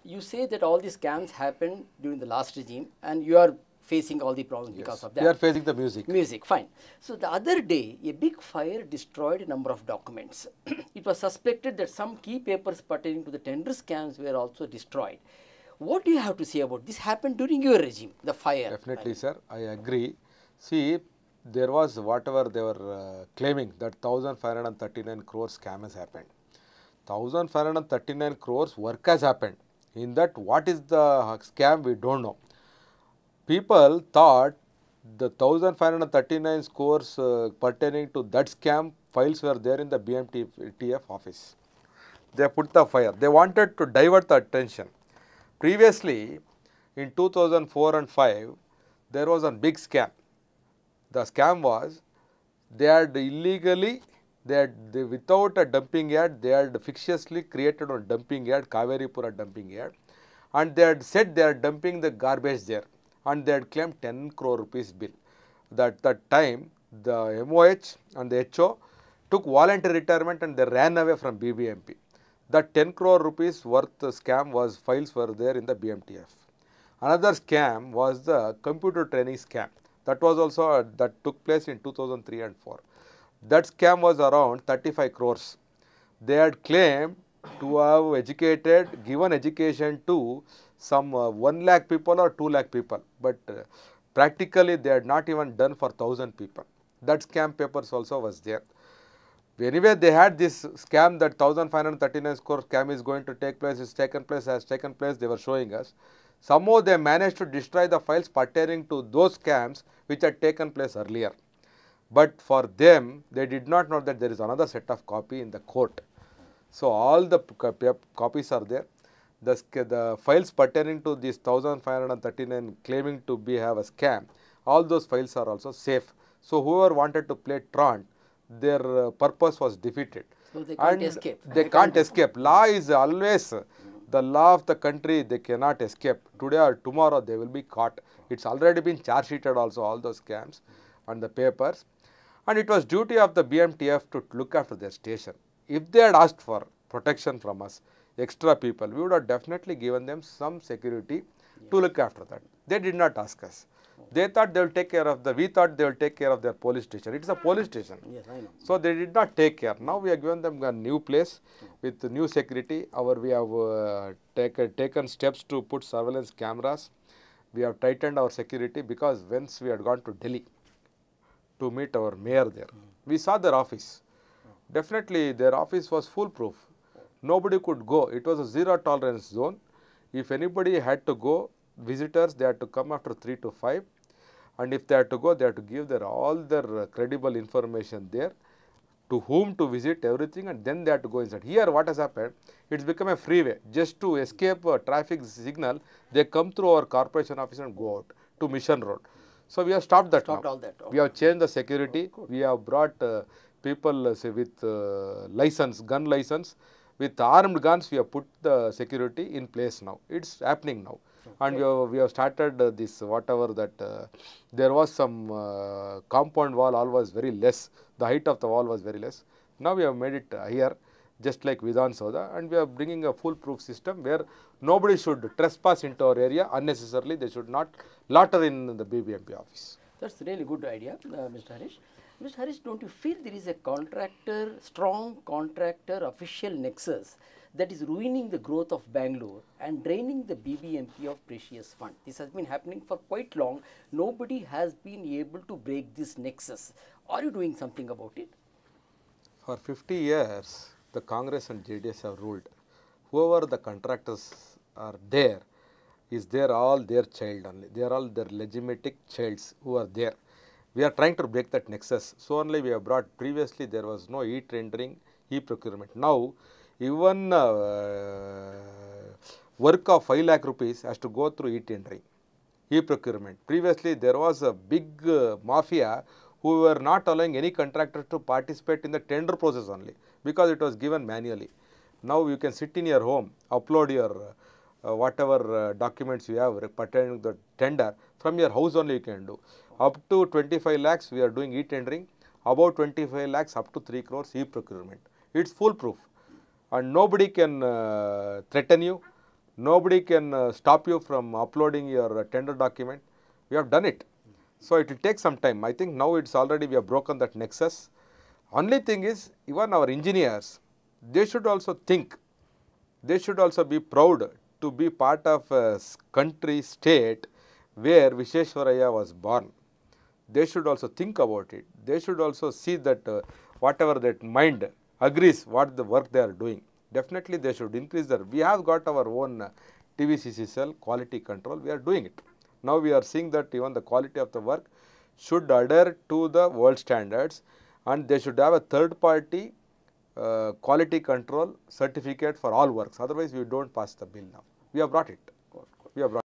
You say that all these scams happened during the last regime, and you are facing all the problems because of that. We are facing the music. Music, fine. So the other day, a big fire destroyed a number of documents. It was suspected that some key papers pertaining to the tender scams were also destroyed. What do you have to say about this? Happened during your regime, the fire. Definitely, sir. I agree. See, there was whatever they were claiming that 1539 crores scam has happened. 1539 crores work has happened. In that, what is the scam, we don't know. People thought the 1539 scores pertaining to that scam files were there in the BMTF office. They put the fire. They wanted to divert the attention. Previously, in 2004 and 5, there was a big scam. The scam was, they had illegally, without a dumping yard, they had fictiously created a dumping yard, Kaveripura dumping yard, and they had said they are dumping the garbage there, and they had claimed 10 crore rupees bill. That time, the MOH and the HO took voluntary retirement and they ran away from BBMP. That 10 crore rupees worth scam was, files were there in the BMTF. Another scam was the computer training scam. That was also, that took place in 2003 and 4. That scam was around 35 crores. They had claimed to have educated, given education to some 1 lakh people or 2 lakh people. But practically they had not even done for 1,000 people. That scam papers also was there. Anyway, they had this scam that 1539 crore scam is going to take place, has taken place, they were showing us. Somehow they managed to destroy the files pertaining to those scams which had taken place earlier. But for them, they did not know that there is another set of copy in the court. So all the copies are there. The files pertaining to these 1539 claiming to have a scam, all those files are also safe. So whoever wanted to play truant, their purpose was defeated. So they can't escape. They can't escape. Law is always the law of the country. They cannot escape. Today or tomorrow they will be caught. It's already been charge sheeted also, all those scams and the papers. And it was duty of the BMTF to look after their station. If they had asked for protection from us, extra people, we would have definitely given them some security to look after that. They did not ask us. They thought they will take care of we thought they will take care of their police station. It's a police station. Yes, I know. So they did not take care. Now we have given them a new place with new security. We have taken steps to put surveillance cameras. We have tightened our security because once we had gone to Delhi to meet our mayor there, we saw their office. Definitely their office was foolproof. Nobody could go. It was a zero tolerance zone. If anybody had to go, visitors, they had to come after 3 to 5, and if they had to go, they had to give all their credible information there, to whom to visit, everything, and then they had to go inside. Here what has happened, it's become a freeway. Just to escape a traffic signal, they come through our corporation office and go out to Mission Road. So we have stopped that now. All that. Okay. We have changed the security. We have brought people with license, gun license. With armed guns, we have put the security in place now. It's happening now. And we have started this whatever that there was some compound wall, all was very less. The height of the wall was very less. Now we have made it higher, just like Vidhan Soda, and we are bringing a foolproof system where nobody should trespass into our area unnecessarily. They should not loiter in the BBMP office. That's really good idea, Mr. Harish. Mr. Harish, don't you feel there is a strong contractor official nexus that is ruining the growth of Bangalore and draining the BBMP of precious fund? This has been happening for quite long. Nobody has been able to break this nexus. Are you doing something about it? For 50 years, the Congress and JDS have ruled. Whoever the contractors are there, is there all their child only. They are all their legitimate childs who are there. We are trying to break that nexus. So only we have brought, previously there was no e-tendering, e-procurement. Now, even work of 5 lakh rupees has to go through e-tendering, e-procurement. Previously, there was a big mafia who were not allowing any contractor to participate in the tender process only because it was given manually. Now you can sit in your home, upload your whatever documents you have pertaining to the tender, from your house only you can do. Up to 25 lakhs we are doing e-tendering, about 25 lakhs up to 3 crores e-procurement. It's foolproof and nobody can threaten you Nobody can stop you from uploading your tender document. We have done it. So it will take some time. I think now it's already we have broken that nexus. Only thing is, even our engineers, they should also think. They should also be proud to be part of a country, state where Visvesvaraya was born. They should also think about it. They should also see that whatever that mind agrees what the work they are doing. Definitely they should increase their. We have got our own TVCC cell, quality control, we are doing it. Now we are seeing that even the quality of the work should adhere to the world standards, and they should have a third party quality control certificate for all works. Otherwise we don't pass the bill now. We have brought it. We have brought